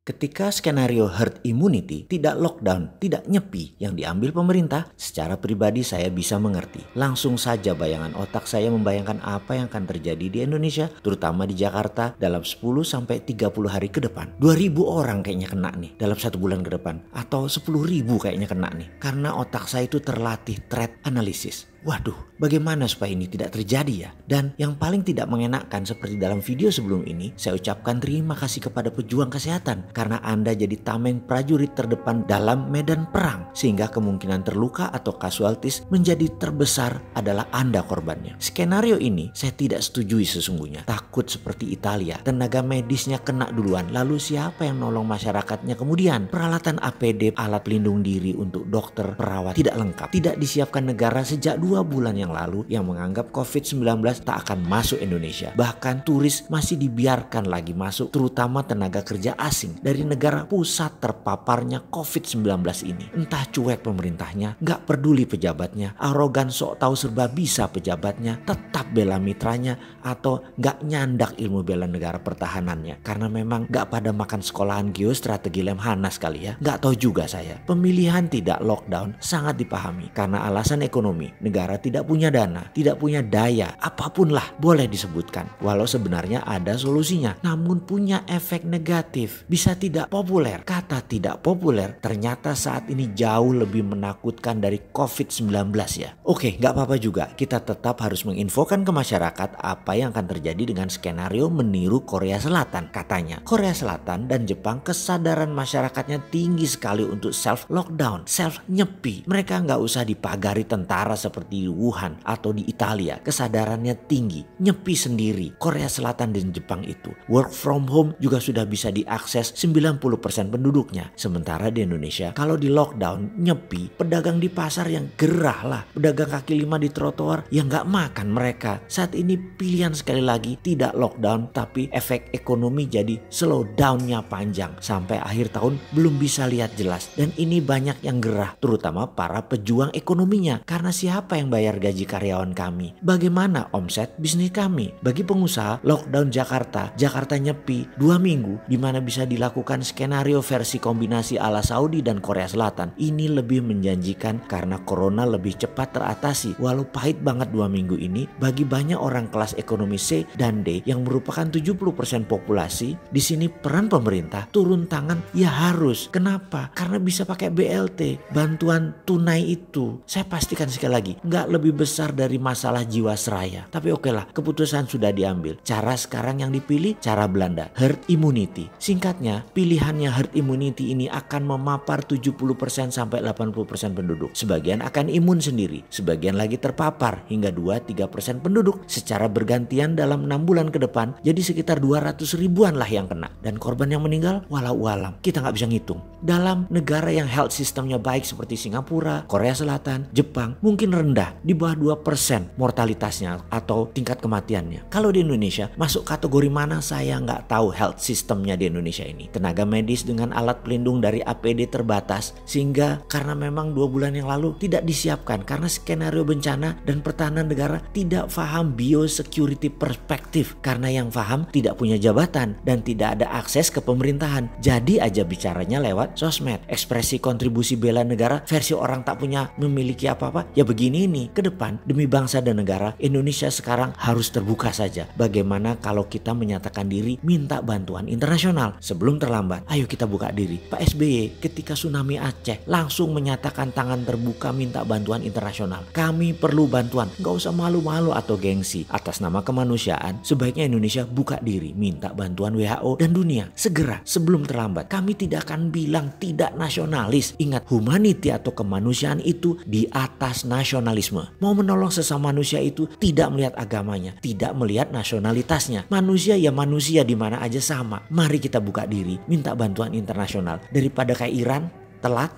Ketika skenario herd immunity, tidak lockdown, tidak nyepi yang diambil pemerintah, secara pribadi saya bisa mengerti. Langsung saja bayangan otak saya membayangkan apa yang akan terjadi di Indonesia, terutama di Jakarta dalam 10-30 hari ke depan. 2.000 orang kayaknya kena nih dalam 1 bulan ke depan. Atau 10.000 kayaknya kena nih. Karena otak saya itu terlatih threat analysis. Waduh, bagaimana supaya ini tidak terjadi ya? Dan yang paling tidak mengenakkan seperti dalam video sebelum ini, saya ucapkan terima kasih kepada pejuang kesehatan karena Anda jadi tameng prajurit terdepan dalam medan perang sehingga kemungkinan terluka atau casualties menjadi terbesar adalah Anda korbannya. Skenario ini saya tidak setujui sesungguhnya. Takut seperti Italia, tenaga medisnya kena duluan, lalu siapa yang nolong masyarakatnya kemudian? Peralatan APD, alat pelindung diri untuk dokter, perawat tidak lengkap, tidak disiapkan negara sejak 2 bulan yang lalu yang menganggap COVID-19 tak akan masuk Indonesia. Bahkan turis masih dibiarkan lagi masuk, terutama tenaga kerja asing dari negara pusat terpaparnya COVID-19 ini. Entah cuek pemerintahnya, gak peduli pejabatnya, arogan sok tahu serba bisa pejabatnya, tetap bela mitranya, atau gak nyandak ilmu bela negara pertahanannya. Karena memang gak pada makan sekolahan geostrategi Lemhanas kali ya. Gak tahu juga saya. Pemilihan tidak lockdown sangat dipahami karena alasan ekonomi. Negara tidak punya dana, tidak punya daya, apapun lah boleh disebutkan. Walau sebenarnya ada solusinya, namun punya efek negatif. Bisa tidak populer. Kata tidak populer ternyata saat ini jauh lebih menakutkan dari COVID-19 ya. Oke, gak apa-apa juga. Kita tetap harus menginfokan ke masyarakat apa yang akan terjadi dengan skenario meniru Korea Selatan. Katanya, Korea Selatan dan Jepang kesadaran masyarakatnya tinggi sekali untuk self lockdown, self nyepi. Mereka gak usah dipagari tentara seperti di Wuhan atau di Italia. Kesadarannya tinggi, nyepi sendiri. Korea Selatan dan Jepang itu work from home juga sudah bisa diakses 90% penduduknya. Sementara di Indonesia kalau di lockdown nyepi, pedagang di pasar yang gerah lah, pedagang kaki lima di trotoar yang gak makan mereka. Saat ini pilihan sekali lagi tidak lockdown, tapi efek ekonomi jadi slow downnya panjang sampai akhir tahun belum bisa lihat jelas. Dan ini banyak yang gerah, terutama para pejuang ekonominya. Karena siapa yang bayar gaji karyawan kami? Bagaimana omset bisnis kami? Bagi pengusaha, lockdown Jakarta nyepi 2 minggu di mana bisa dilakukan skenario versi kombinasi ala Saudi dan Korea Selatan. Ini lebih menjanjikan karena corona lebih cepat teratasi. Walau pahit banget 2 minggu ini bagi banyak orang kelas ekonomi C dan D yang merupakan 70% populasi, di sini peran pemerintah turun tangan ya harus. Kenapa? Karena bisa pakai BLT, bantuan tunai itu. Saya pastikan sekali lagi, nggak lebih besar dari masalah jiwasraya. Tapi oke lah, keputusan sudah diambil. Cara sekarang yang dipilih, cara Belanda, herd immunity. Singkatnya, pilihannya herd immunity ini akan memapar 70% sampai 80% penduduk. Sebagian akan imun sendiri, sebagian lagi terpapar hingga 2-3% penduduk secara bergantian dalam 6 bulan ke depan. Jadi sekitar 200 ribuan lah yang kena. Dan korban yang meninggal, walau alam, kita nggak bisa ngitung. Dalam negara yang health systemnya baik seperti Singapura, Korea Selatan, Jepang, mungkin rendah, di bawah 2% mortalitasnya atau tingkat kematiannya. Kalau di Indonesia, masuk kategori mana saya nggak tahu health systemnya di Indonesia ini. Tenaga medis dengan alat pelindung dari APD terbatas, sehingga karena memang 2 bulan yang lalu tidak disiapkan karena skenario bencana dan pertahanan negara tidak paham biosecurity perspektif. Karena yang paham tidak punya jabatan dan tidak ada akses ke pemerintahan. Jadi aja bicaranya lewat sosmed. Ekspresi kontribusi bela negara versi orang tak punya memiliki apa-apa. Ya begini nih, ke depan demi bangsa dan negara, Indonesia sekarang harus terbuka saja. Bagaimana kalau kita menyatakan diri minta bantuan internasional sebelum terlambat? Ayo kita buka diri. Pak SBY ketika tsunami Aceh langsung menyatakan tangan terbuka minta bantuan internasional. Kami perlu bantuan. Gak usah malu-malu atau gengsi. Atas nama kemanusiaan, sebaiknya Indonesia buka diri minta bantuan WHO dan dunia. Segera sebelum terlambat. Kami tidak akan bilang tidak nasionalis. Ingat, humanity atau kemanusiaan itu di atas nasionalisme. Mau menolong sesama manusia itu tidak melihat agamanya, tidak melihat nasionalitasnya. Manusia ya manusia di mana aja sama. Mari kita buka diri, minta bantuan internasional. Daripada kayak Iran, telat,